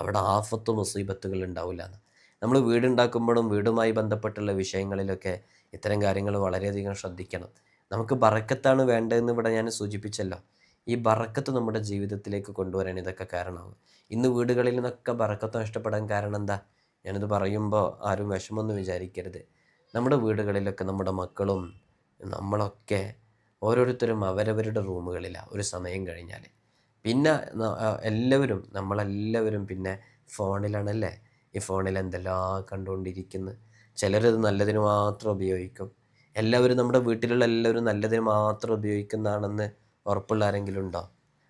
അവിടെ ആഫത്ത് മുസീബത്തുകൾ ഉണ്ടാവില്ല എന്ന്. നമ്മൾ വീടുണ്ടാക്കുമ്പോഴും വീടുമായി ബന്ധപ്പെട്ടുള്ള വിഷയങ്ങളിലൊക്കെ ഇത്തരം കാര്യങ്ങൾ വളരെയധികം ശ്രദ്ധിക്കണം. നമുക്ക് ബറക്കത്താണ് വേണ്ടതെന്ന് ഇവിടെ ഞാൻ സൂചിപ്പിച്ചല്ലോ. ഈ ബറക്കത്ത് നമ്മുടെ ജീവിതത്തിലേക്ക് കൊണ്ടുവരാൻ ഇതൊക്കെ കാരണമാകും. ഇന്ന് വീടുകളിൽ നിന്നൊക്കെ ബറക്കത്ത് നഷ്ടപ്പെടാൻ കാരണം എന്താ? ഞാനിത് പറയുമ്പോൾ ആരും വിഷമമൊന്നും വിചാരിക്കരുത്. നമ്മുടെ വീടുകളിലൊക്കെ നമ്മുടെ മക്കളും നമ്മളൊക്കെ ഓരോരുത്തരും അവരവരുടെ റൂമുകളിലാണ് ഒരു സമയം കഴിഞ്ഞാൽ. പിന്നെ നമ്മളെല്ലാവരും പിന്നെ ഫോണിലാണല്ലേ. ഈ ഫോണിൽ എന്തെല്ലാം കണ്ടുകൊണ്ടിരിക്കുന്നു. ചിലരത് നല്ലതിന് മാത്രം ഉപയോഗിക്കും. നമ്മുടെ വീട്ടിലുള്ള എല്ലാവരും നല്ലതിന് മാത്രം ഉപയോഗിക്കുന്നതാണെന്ന് ഉറപ്പുള്ള ആരെങ്കിലും ഉണ്ടോ?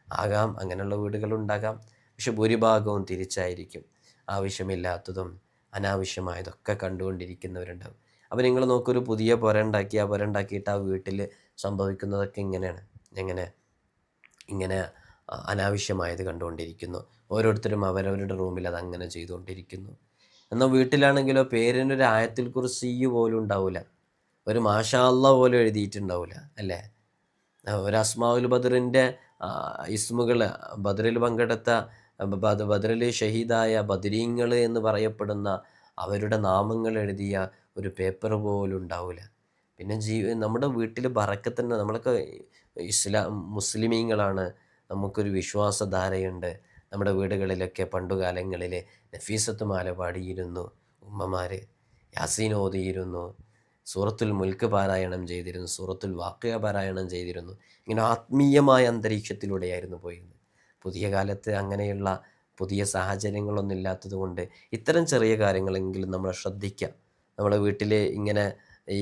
ആകാം, അങ്ങനെയുള്ള വീടുകളുണ്ടാകാം. പക്ഷെ ഭൂരിഭാഗവും തിരിച്ചായിരിക്കും. ആവശ്യമില്ലാത്തതും അനാവശ്യമായതൊക്കെ കണ്ടുകൊണ്ടിരിക്കുന്നവരുണ്ടാകും. അപ്പോൾ നിങ്ങൾ നോക്കൊരു പുതിയ പുര ഉണ്ടാക്കിയിട്ട് ആ വീട്ടിൽ സംഭവിക്കുന്നതൊക്കെ ഇങ്ങനെയാണ്. ഇങ്ങനെ അനാവശ്യമായത് കണ്ടുകൊണ്ടിരിക്കുന്നു. ഓരോരുത്തരും അവരവരുടെ റൂമിൽ അതങ്ങനെ ചെയ്തുകൊണ്ടിരിക്കുന്നു. എന്നാൽ വീട്ടിലാണെങ്കിലോ പേരിനൊരു ആയത്തുൽ കുർസി പോലും ഉണ്ടാവില്ല. ഒരു മാഷാ അല്ലാ പോലും എഴുതിയിട്ടുണ്ടാവില്ല അല്ലേ. ഒരു അസ്മാഉൽ ബദറിൻ്റെ ഇസ്മുകൾ, ബദറിൽ പങ്കെടുത്ത ബദറിൽ ഷഹീദായ ബദരീങ്ങൾ എന്ന് പറയപ്പെടുന്ന അവരുടെ നാമങ്ങൾ എഴുതിയ ഒരു പേപ്പർ പോലും ഉണ്ടാവില്ല. പിന്നെ നമ്മുടെ വീട്ടിൽ ബറക്കത്തന്നെ. നമ്മളൊക്കെ മുസ്ലിമീങ്ങളാണ്, നമുക്കൊരു വിശ്വാസധാരയുണ്ട്. നമ്മുടെ വീടുകളിലൊക്കെ പണ്ടുകാലങ്ങളിൽ നഫീസത്ത് മാല പാടിയിരുന്നു, ഉമ്മമാർ യാസീൻ ഓതിയിരുന്നു, സൂറത്തുൽ മുൽക്ക് പാരായണം ചെയ്തിരുന്നു, സൂറത്തുൽ വാഖിയ പാരായണം ചെയ്തിരുന്നു. ഇങ്ങനെ ആത്മീയമായ അന്തരീക്ഷത്തിലൂടെയായിരുന്നു പോയിരുന്നത്. പുതിയ കാലത്ത് അങ്ങനെയുള്ള പുതിയ സാഹചര്യങ്ങളൊന്നും ഇല്ലാത്തത് കൊണ്ട് ഇത്തരം ചെറിയ കാര്യങ്ങളെങ്കിലും നമ്മൾ ശ്രദ്ധിക്കുക. നമ്മുടെ വീട്ടിൽ ഇങ്ങനെ ഈ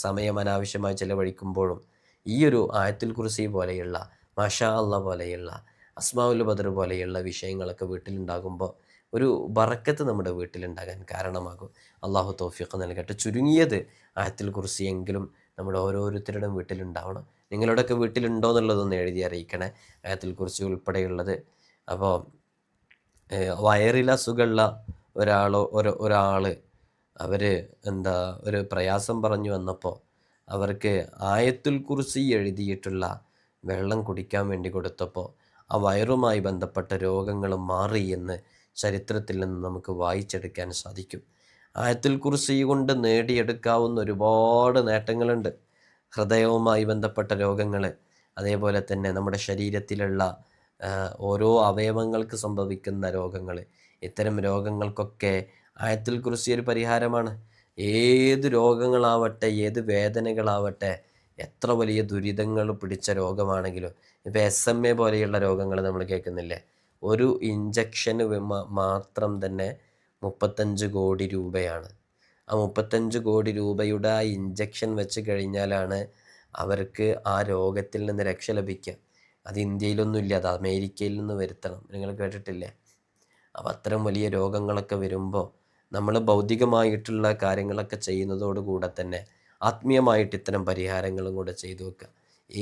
സമയം അനാവശ്യമായി ചിലവഴിക്കുമ്പോഴും ഈ ഒരു ആയത്തുൽ കുർസി പോലെയുള്ള, മാഷാ അല്ലാ പോലെയുള്ള, അസ്മാഉൽ ബദർ പോലെയുള്ള വിഷയങ്ങളൊക്കെ വീട്ടിലുണ്ടാകുമ്പോൾ ഒരു ബറക്കത്ത് നമ്മുടെ വീട്ടിലുണ്ടാകാൻ കാരണമാകും. അള്ളാഹു തൗഫീഖ് നൽകട്ടെ. ചുരുങ്ങിയത് ആയത്തുൽ കുർസി എങ്കിലും നമ്മുടെ ഓരോരുത്തരുടെയും വീട്ടിലുണ്ടാവണം. നിങ്ങളുടെയൊക്കെ വീട്ടിലുണ്ടോ എന്നുള്ളതൊന്ന് എഴുതി അറിയിക്കണേ, ആയത്തുൽ കുർസി ഉൾപ്പെടെയുള്ളത്. അപ്പോൾ വയറിൽ അസുഖമുള്ള ഒരാൾ അവർ ഒരു പ്രയാസം പറഞ്ഞു വന്നപ്പോൾ അവർക്ക് ആയത്തുൽ കുർസി എഴുതിയിട്ടുള്ള വെള്ളം കുടിക്കാൻ വേണ്ടി കൊടുത്തപ്പോൾ ആ വയറുമായി ബന്ധപ്പെട്ട രോഗങ്ങൾ മാറി എന്ന് ചരിത്രത്തിൽ നിന്ന് നമുക്ക് വായിച്ചെടുക്കാൻ സാധിക്കും. ആയത്തുൽ കുർസി കൊണ്ട് നേടിയെടുക്കാവുന്ന ഒരുപാട് നേട്ടങ്ങളുണ്ട്. ഹൃദയവുമായി ബന്ധപ്പെട്ട രോഗങ്ങൾ, അതേപോലെ തന്നെ നമ്മുടെ ശരീരത്തിലുള്ള ഓരോ അവയവങ്ങൾക്ക് സംഭവിക്കുന്ന രോഗങ്ങൾ, ഇത്തരം രോഗങ്ങൾക്കൊക്കെ ആയത്തുൽ കുർസി ഒരു പരിഹാരമാണ്. ഏത് രോഗങ്ങളാവട്ടെ, ഏത് വേദനകളാവട്ടെ, എത്ര വലിയ ദുരിതങ്ങൾ പിടിച്ച രോഗമാണെങ്കിലും, ഇപ്പോൾ SMA പോലെയുള്ള രോഗങ്ങൾ നമ്മൾ കേൾക്കുന്നില്ലേ, ഒരു ഇഞ്ചക്ഷന് മാത്രം തന്നെ 35 കോടി രൂപയാണ്. ആ 35 കോടി രൂപയുടെ ആ ഇഞ്ചക്ഷൻ വെച്ച് കഴിഞ്ഞാലാണ് അവർക്ക് ആ രോഗത്തിൽ നിന്ന് രക്ഷ ലഭിക്കുക. അത് ഇന്ത്യയിലൊന്നുമില്ല, അത് അമേരിക്കയിൽ നിന്ന് വരുത്തണം. നിങ്ങൾ കേട്ടിട്ടില്ലേ? അപ്പോൾ അത്തരം വലിയ രോഗങ്ങളൊക്കെ വരുമ്പോൾ നമ്മൾ ഭൗതികമായിട്ടുള്ള കാര്യങ്ങളൊക്കെ ചെയ്യുന്നതോടുകൂടെ തന്നെ ആത്മീയമായിട്ട് ഇത്തരം പരിഹാരങ്ങളും കൂടെ ചെയ്തു വെക്കുക.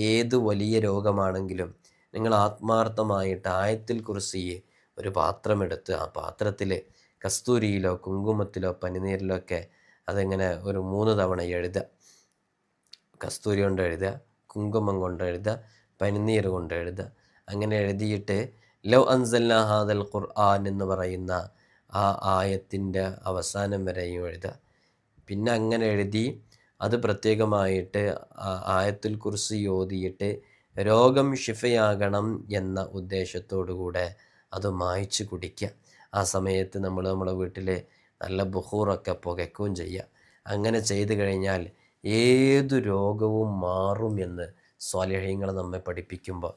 ഏത് വലിയ രോഗമാണെങ്കിലും നിങ്ങൾ ആത്മാർത്ഥമായിട്ട് ആയത്തുൽ കുർസി ഒരു പാത്രമെടുത്ത് ആ പാത്രത്തിൽ കസ്തൂരിയിലോ കുങ്കുമത്തിലോ പനിനീരിലോ ഒക്കെ അതിങ്ങനെ ഒരു 3 തവണ എഴുതുക. കസ്തൂരി കൊണ്ട് എഴുതുക, കുങ്കുമം കൊണ്ട് എഴുതുക, പനിനീർ കൊണ്ട് എഴുതുക. അങ്ങനെ എഴുതിയിട്ട് ലൗ അൻസൽനാ ഹാദൽ ഖുർആൻ എന്ന് പറയുന്ന ആ ആയത്തിൻ്റെ അവസാനം വരെയും എഴുതുക. പിന്നെ അങ്ങനെ എഴുതി അത് പ്രത്യേകമായിട്ട് ആയത്തുൽ കുർസി ഓതിയിട്ട് രോഗം ഷിഫയാകണം എന്ന ഉദ്ദേശത്തോടു കൂടെ അത് മായ്ച്ച് കുടിക്കുക. ആ സമയത്ത് നമ്മുടെ വീട്ടിൽ നല്ല ബുഖൂറൊക്കെ പുകയ്ക്കുകയും ചെയ്യുക. അങ്ങനെ ചെയ്തു കഴിഞ്ഞാൽ ഏതു രോഗവും മാറും എന്ന് സ്വാലിഹീങ്ങൾ നമ്മെ പഠിപ്പിക്കുമ്പോൾ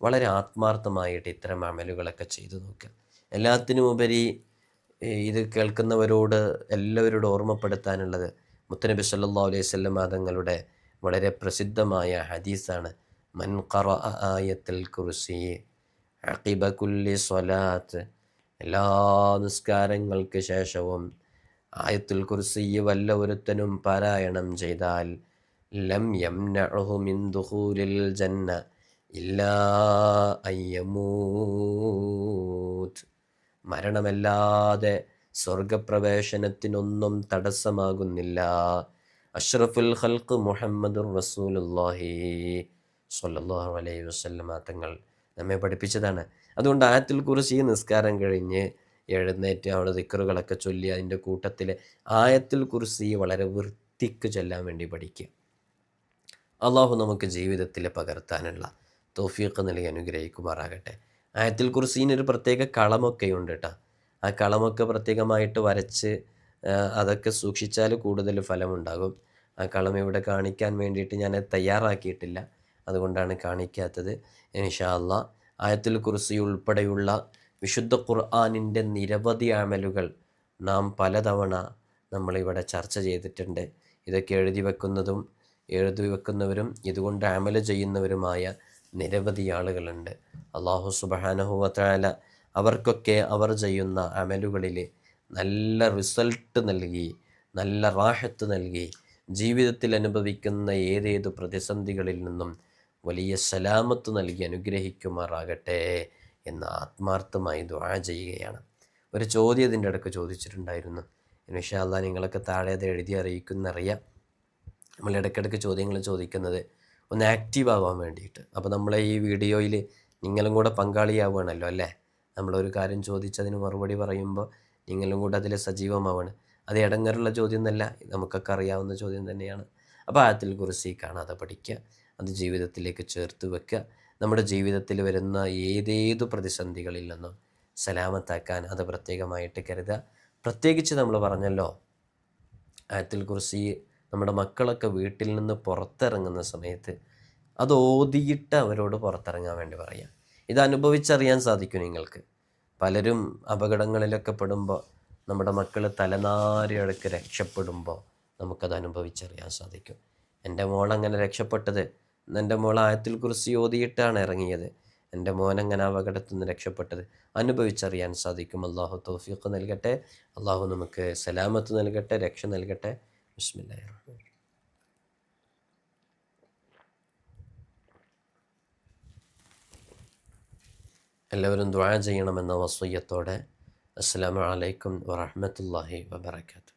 വളരെ ആത്മാർത്ഥമായിട്ട് ഇത്തരം അമലുകളൊക്കെ ചെയ്തു നോക്കുക. എല്ലാത്തിനുമുപരി ഇത് കേൾക്കുന്നവരോട് എല്ലാവരോടും ഓർമ്മപ്പെടുത്താനുള്ളത് മുത്തനബി സല്ലല്ലാഹു അലൈഹി വസല്ലം തങ്ങളുടെ വളരെ പ്രസിദ്ധമായ ഹദീസാണ്. മൻ ഖറഅ ആയത്തുൽ കുർസി അഖിബ കുല്ലി സ്വലാത്ത്, എല്ലാ നിസ്കാരങ്ങൾക്ക് ശേഷവും ആയത്തുൽ കുർസി വല്ല ഒരുത്തനും പാരായണം ചെയ്താൽ ലം യംനഉഹു മിൻ ദുഖൂലിൽ ജന്ന ഇല്ലാ അയ്യമൂത്ത്, മരണമല്ലാതെ സ്വർഗപ്രവേശനത്തിനൊന്നും തടസ്സമാകുന്നില്ല. അഷ്റഫുൽ ഖൽഖ് മുഹമ്മദുർ റസൂലുള്ളാഹി സ്വല്ലല്ലാഹു അലൈഹി വസല്ലം തങ്ങൾ നമ്മെ പഠിപ്പിച്ചതാണ്. അതുകൊണ്ട് ആയത്തുൽ കുർസി നിസ്കാരം കഴിഞ്ഞ് എഴുന്നേറ്റ് അവിടെ ദിക്റുകളൊക്കെ ചൊല്ലി അതിൻ്റെ കൂട്ടത്തിൽ ആയത്തുൽ കുർസി വളരെ വൃത്തിക്ക് ചൊല്ലാൻ വേണ്ടി പഠിക്കുക. അള്ളാഹു നമുക്ക് ജീവിതത്തിൽ പകർത്താനുള്ള തൗഫീഖ് നൽകി അനുഗ്രഹിക്കുമാറാകട്ടെ. ആയത്തുൽ കുർസീനൊരു പ്രത്യേക കളമൊക്കെ ഉണ്ട് കേട്ടോ. ആ കളമൊക്കെ പ്രത്യേകമായിട്ട് വരച്ച് അതൊക്കെ സൂക്ഷിച്ചാൽ കൂടുതൽ ഫലമുണ്ടാകും. ആ കളം ഇവിടെ കാണിക്കാൻ വേണ്ടിയിട്ട് ഞാൻ തയ്യാറാക്കിയിട്ടില്ല, അതുകൊണ്ടാണ് കാണിക്കാത്തത്. ഇൻഷാ അല്ലാഹ് ആയത്തുൽ കുർസി ഉൾപ്പെടെയുള്ള വിശുദ്ധ ഖുർആനിൻ്റെ നിരവധി അമലുകൾ നാം പലതവണ നമ്മളിവിടെ ചർച്ച ചെയ്തിട്ടുണ്ട്. ഇതൊക്കെ എഴുതി വെക്കുന്നവരും ഇതുകൊണ്ട് അമല് ചെയ്യുന്നവരുമായ നിരവധി ആളുകളുണ്ട്. അല്ലാഹു സുബ്ഹാനഹു വ തആല അവർക്കൊക്കെ അവർ ചെയ്യുന്ന അമലുകളിൽ നല്ല റിസൾട്ട് നൽകി, നല്ല റാഹത്ത് നൽകി, ജീവിതത്തിൽ അനുഭവിക്കുന്ന ഏതേതു പ്രതിസന്ധികളിൽ നിന്നും വലിയ സലാമത്ത് നൽകി അനുഗ്രഹിക്കുമാറാകട്ടെ എന്ന് ആത്മാർത്ഥമായി ദുആ ചെയ്യുകയാണ്. ഒരു ചോദ്യം ഇതിൻ്റെ ഇടയ്ക്ക് ചോദിച്ചിട്ടുണ്ടായിരുന്നു. ഇൻഷാ അല്ലാഹ് നിങ്ങളൊക്കെ താഴെ അത് എഴുതി അറിയിക്കുന്നറിയാം. നമ്മൾ ഇടയ്ക്കിടയ്ക്ക് ചോദ്യങ്ങൾ ചോദിക്കുന്നത് ഒന്ന് ആക്റ്റീവ് ആവാൻ വേണ്ടിയിട്ട്. അപ്പോൾ നമ്മളെ ഈ വീഡിയോയിൽ നിങ്ങളും കൂടെ പങ്കാളിയാവുകയാണല്ലോ അല്ലേ. നമ്മളൊരു കാര്യം ചോദിച്ചതിന് മറുപടി പറയുമ്പോൾ നിങ്ങളും കൂടെ അതിൽ സജീവമാവാണ്. അത് ഇടങ്ങറുള്ള ചോദ്യം എന്നല്ല, നമുക്കൊക്കെ അറിയാവുന്ന ചോദ്യം തന്നെയാണ്. അപ്പോൾ ആയത്തുൽ കുർസി കാണാതെ പഠിക്കുക, അത് ജീവിതത്തിലേക്ക് ചേർത്ത് വെക്കുക. നമ്മുടെ ജീവിതത്തിൽ വരുന്ന ഏതേതു പ്രതിസന്ധികളിൽ നിന്നും സലാമത്താക്കാൻ അത് പ്രത്യേകമായിട്ട് കരുതുക. പ്രത്യേകിച്ച് നമ്മൾ പറഞ്ഞല്ലോ, ആയത്തുൽ കുർസി നമ്മുടെ മക്കളൊക്കെ വീട്ടിൽ നിന്ന് പുറത്തിറങ്ങുന്ന സമയത്ത് അത് ഓതിയിട്ട് അവരോട് പുറത്തിറങ്ങാൻ വേണ്ടി പറയാം. ഇത് അനുഭവിച്ചറിയാൻ സാധിക്കും നിങ്ങൾക്ക്. പലരും അപകടങ്ങളിലൊക്കെ പെടുമ്പോൾ നമ്മുടെ മക്കൾ തലനാരിഴക്ക് രക്ഷപ്പെടുമ്പോൾ നമുക്കത് അനുഭവിച്ചറിയാൻ സാധിക്കും. എൻ്റെ മോളങ്ങനെ രക്ഷപ്പെട്ടത്, എൻ്റെ മോൾ ആയത്തുൽ കുർസി ഓതിയിട്ടാണ് ഇറങ്ങിയത്. എൻ്റെ മോനങ്ങനെ അപകടത്തിൽ നിന്ന് രക്ഷപ്പെട്ടത് അനുഭവിച്ചറിയാൻ സാധിക്കും. അള്ളാഹു തൗഫീഖ് നൽകട്ടെ. അള്ളാഹു നമുക്ക് സലാമത്ത് നൽകട്ടെ, രക്ഷ നൽകട്ടെ. ബിസ്മില്ലാഹിർ റഹ്മാനിർ റഹീം. എല്ലാവരും ദുആ ചെയ്യണമെന്ന വസിയ്യത്തോടെ അസ്സലാമു അലൈക്കും വറഹ്മത്തുള്ളാഹി വബറകാതുഹു.